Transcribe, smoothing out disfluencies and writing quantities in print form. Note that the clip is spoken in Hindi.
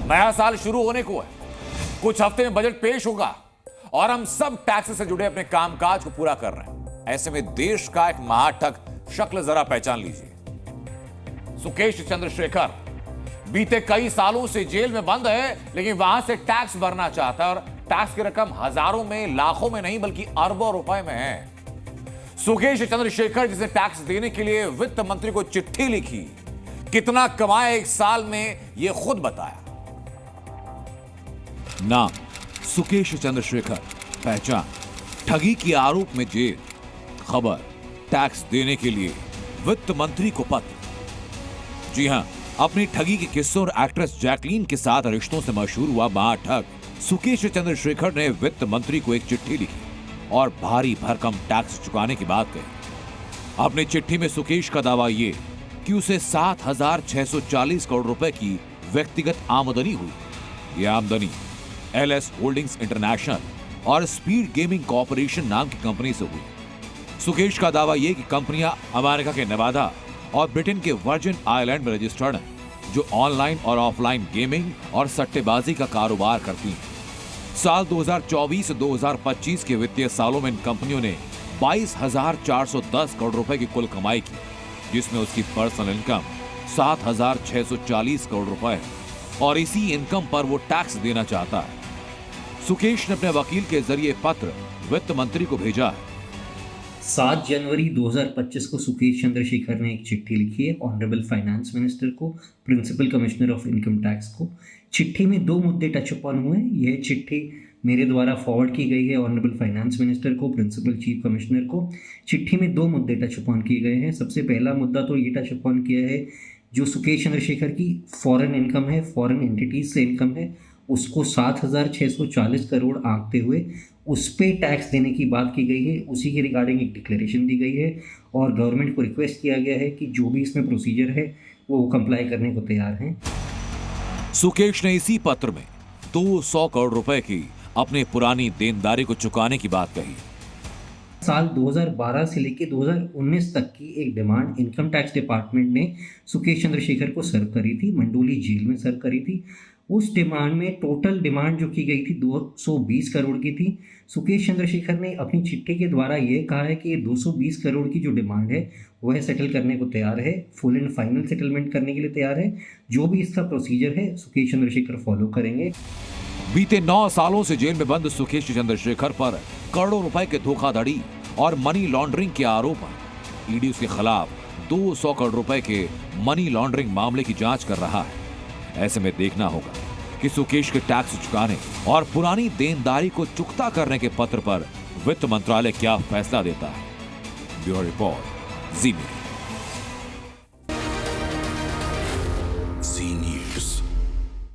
नया साल शुरू होने को है, कुछ हफ्ते में बजट पेश होगा और हम सब टैक्स से जुड़े अपने कामकाज को पूरा कर रहे हैं। ऐसे में देश का एक महाठग शक्ल जरा पहचान लीजिए। सुकेश चंद्रशेखर बीते कई सालों से जेल में बंद है, लेकिन वहां से टैक्स भरना चाहता है और टैक्स की रकम हजारों में, लाखों में नहीं बल्कि अरबों रुपए में है। सुकेश चंद्रशेखर जिसे टैक्स देने के लिए वित्त मंत्री को चिट्ठी लिखी, कितना कमाए एक साल में यह खुद बताया। नाम सुकेश चंद्रशेखर, पहचान ठगी के आरोप में जेल, खबर टैक्स देने के लिए वित्त मंत्री को पत्र। जी हां, अपनी ठगी के किस्सों और एक्ट्रेस जैकलीन के साथ रिश्तों से मशहूर हुआ महाठग सुकेश चंद्रशेखर ने वित्त मंत्री को एक चिट्ठी लिखी और भारी भरकम टैक्स चुकाने की बात कही। अपनी चिट्ठी में सुकेश का दावा ये कि उसे 7,640 करोड़ रुपए की व्यक्तिगत आमदनी हुई। यह आमदनी एलएस होल्डिंग्स इंटरनेशनल और स्पीड गेमिंग कॉर्पोरेशन नाम की कंपनी से हुई। सुकेश का दावा यह कि कंपनियां अमेरिका के नेवादा और ब्रिटेन के वर्जिन आइलैंड में रजिस्टर्ड हैं, जो ऑनलाइन और ऑफलाइन गेमिंग और सट्टेबाजी का कारोबार करती हैं। साल 2024-2025 के वित्तीय सालों में इन कंपनियों ने 22,410 करोड़ रुपए की कुल कमाई की, जिसमें उसकी पर्सनल इनकम 7,640 करोड़ रुपए है और इसी इनकम पर वो टैक्स देना चाहता है। सुकेश ने अपने वकील के जरिए पत्र वित्त मंत्री को भेजा है। 7 जनवरी 2025 को सुकेश चंद्रशेखर ने एक चिट्ठी लिखी है ऑनरेबल फाइनेंस मिनिस्टर को, principal commissioner of income tax को। चिट्ठी में 2 मुद्दे टच अपॉन हुए। यह चिट्ठी मेरे द्वारा फॉरवर्ड की गई है ऑनरेबल फाइनेंस मिनिस्टर को, प्रिंसिपल चीफ कमिश्नर को। चिट्ठी में 2 मुद्दे टच अपॉन किए गए हैं। सबसे पहला मुद्दा तो ये टच अपॉन किया है, जो सुकेश चंद्रशेखर की फॉरेन इनकम है, फॉरेन एंटिटीज से इनकम है, उसको 7,640 करोड़ आंकते हुए उस पे टैक्स देने की बात की गई है। उसी के रिगार्डिंग एक डिक्लेरेशन दी गई है और गवर्नमेंट को रिक्वेस्ट किया गया है कि जो भी इसमें प्रोसीजर है वो कंप्लाई करने को तैयार हैं। सुकेश ने इसी पत्र में 200 करोड़ रुपए की अपने पुरानी देनदारी को चुकाने की बात कही। साल 2012 से लेकर 2019 तक की एक डिमांड इनकम टैक्स डिपार्टमेंट ने सुकेश चंद्रशेखर को सर्व करी थी, मंडोली जेल में सर्व करी थी। उस डिमांड में टोटल डिमांड जो की गई थी 220 करोड़ की थी। सुकेश चंद्रशेखर ने अपनी चिट्ठी के द्वारा ये कहा है कि 220 करोड़ की जो डिमांड है वह सेटल करने को तैयार है, फुल एंड फाइनल सेटलमेंट करने के लिए तैयार है। जो भी इसका प्रोसीजर है सुकेश चंद्रशेखर फॉलो करेंगे। बीते 9 सालों से जेल में बंद सुकेश चंद्रशेखर पर करोड़ों रुपए के धोखाधड़ी और मनी लॉन्ड्रिंग के आरोप हैं। ईडी उसके खिलाफ 200 करोड़ रुपए के मनी लॉन्ड्रिंग मामले की जांच कर रहा है। ऐसे में देखना होगा कि सुकेश के टैक्स चुकाने और पुरानी देनदारी को चुकता करने के पत्र पर वित्त मंत्रालय क्या फैसला देता है। ब्यूरो रिपोर्ट, जी मीडिया।